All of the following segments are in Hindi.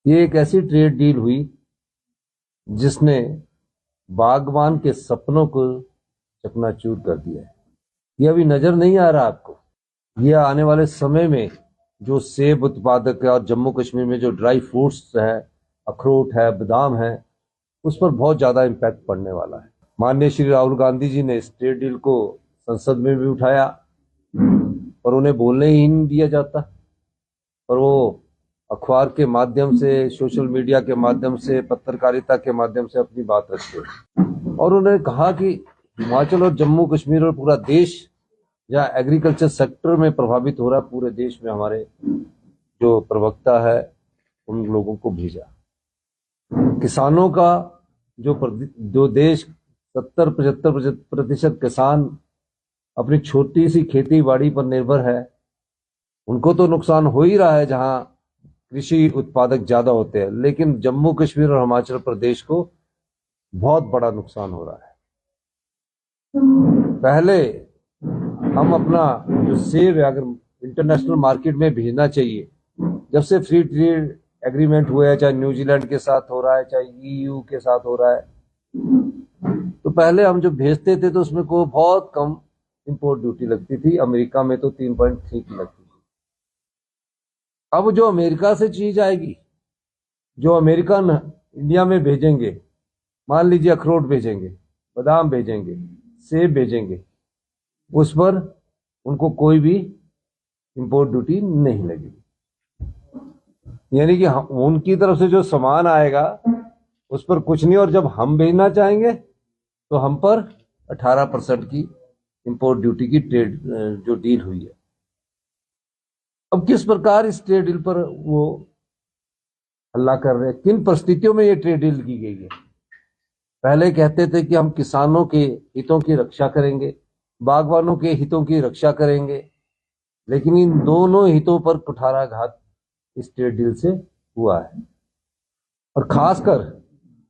ये एक ऐसी ट्रेड डील हुई जिसने बागवान के सपनों को चकनाचूर कर दिया है। ये अभी नजर नहीं आ रहा आपको? ये आने वाले समय में जो सेब उत्पादक है और जम्मू कश्मीर में जो ड्राई फ्रूट्स है, अखरोट है, बादाम है, उस पर बहुत ज्यादा इम्पैक्ट पड़ने वाला है। माननीय श्री राहुल गांधी जी ने इस ट्रेड डील को संसद में भी उठाया, पर उन्हें बोलने ही नहीं दिया जाता। और वो अखबार के माध्यम से, सोशल मीडिया के माध्यम से, पत्रकारिता के माध्यम से अपनी बात रखते हैं। और उन्होंने कहा कि हिमाचल और जम्मू कश्मीर और पूरा देश जहाँ एग्रीकल्चर सेक्टर में प्रभावित हो रहा है, पूरे देश में हमारे जो प्रवक्ता है उन लोगों को भेजा। किसानों का जो देश 70-75% किसान अपनी छोटी सी खेती बाड़ी पर निर्भर है, उनको तो नुकसान हो ही रहा है जहां कृषि उत्पादक ज्यादा होते हैं, लेकिन जम्मू कश्मीर और हिमाचल प्रदेश को बहुत बड़ा नुकसान हो रहा है। पहले हम अपना जो सेब है अगर इंटरनेशनल मार्केट में भेजना चाहिए, जब से फ्री ट्रेड एग्रीमेंट हुआ है, चाहे न्यूजीलैंड के साथ हो रहा है, चाहे ईयू के साथ हो रहा है, तो पहले हम जो भेजते थे तो उसमें को बहुत कम इंपोर्ट ड्यूटी लगती थी। अमेरिका में तो 3.3 की लगती थी। अब जो अमेरिका से चीज आएगी, जो अमेरिकन इंडिया में भेजेंगे, मान लीजिए अखरोट भेजेंगे, बादाम भेजेंगे, सेब भेजेंगे, उस पर उनको कोई भी इंपोर्ट ड्यूटी नहीं लगेगी। यानी कि उनकी तरफ से जो सामान आएगा उस पर कुछ नहीं, और जब हम भेजना चाहेंगे तो हम पर 18% की इंपोर्ट ड्यूटी की ट्रेड जो डील हुई है। अब किस प्रकार इस ट्रेड डील पर वो हल्ला कर रहे हैं, किन परिस्थितियों में ये ट्रेड डील की गई है? पहले कहते थे कि हम किसानों के हितों की रक्षा करेंगे, बागवानों के हितों की रक्षा करेंगे, लेकिन इन दोनों हितों पर कुठाराघात इस ट्रेड डील से हुआ है। और खासकर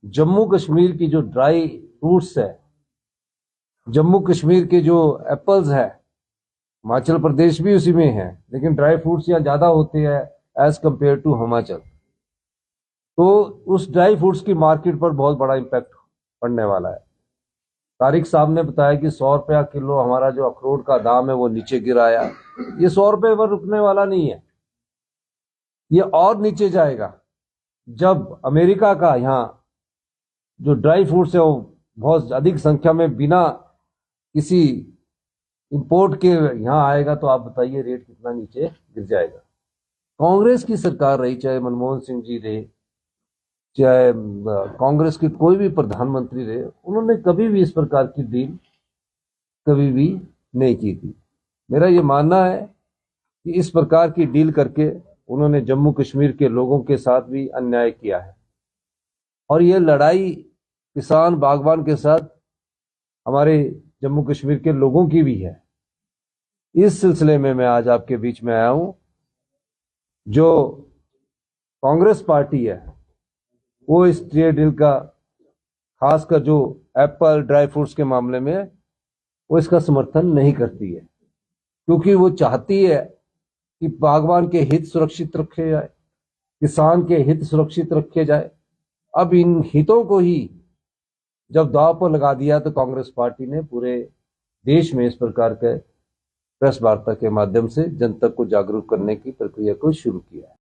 जम्मू कश्मीर की जो ड्राई फ्रूट्स है, जम्मू कश्मीर के जो एप्पल्स है, हिमाचल प्रदेश भी उसी में है, लेकिन ड्राई फ्रूट्स यहाँ ज्यादा होते हैं एज कंपेयर टू हिमाचल। तो उस ड्राई फ्रूट्स की मार्केट पर बहुत बड़ा इम्पैक्ट पड़ने वाला है। तारिक साहब ने बताया कि 100 रुपया किलो हमारा जो अखरोट का दाम है वो नीचे गिराया। ये 100 रुपये पर रुकने वाला नहीं है, ये और नीचे जाएगा जब अमेरिका का यहाँ जो ड्राई फ्रूट्स है वो बहुत अधिक संख्या में बिना किसी इंपोर्ट के यहाँ आएगा, तो आप बताइए रेट कितना नीचे गिर जाएगा। कांग्रेस की सरकार रही, चाहे मनमोहन सिंह जी रहे, चाहे कांग्रेस के कोई भी प्रधानमंत्री रहे, उन्होंने कभी भी इस प्रकार की डील कभी भी नहीं की थी। मेरा ये मानना है कि इस प्रकार की डील करके उन्होंने जम्मू कश्मीर के लोगों के साथ भी अन्याय किया है। और ये लड़ाई किसान बागवान के साथ हमारे जम्मू कश्मीर के लोगों की भी है। इस सिलसिले में मैं आज आपके बीच में आया हूं। जो कांग्रेस पार्टी है वो इस ट्रेड डील का, खासकर जो एप्पल ड्राई फ्रूट्स के मामले में, वो इसका समर्थन नहीं करती है, क्योंकि वो चाहती है कि बागवान के हित सुरक्षित रखे जाए, किसान के हित सुरक्षित रखे जाए। अब इन हितों को ही जब दांव पर लगा दिया तो कांग्रेस पार्टी ने पूरे देश में इस प्रकार के प्रेस वार्ता के माध्यम से जनता को जागरूक करने की प्रक्रिया को शुरू किया है।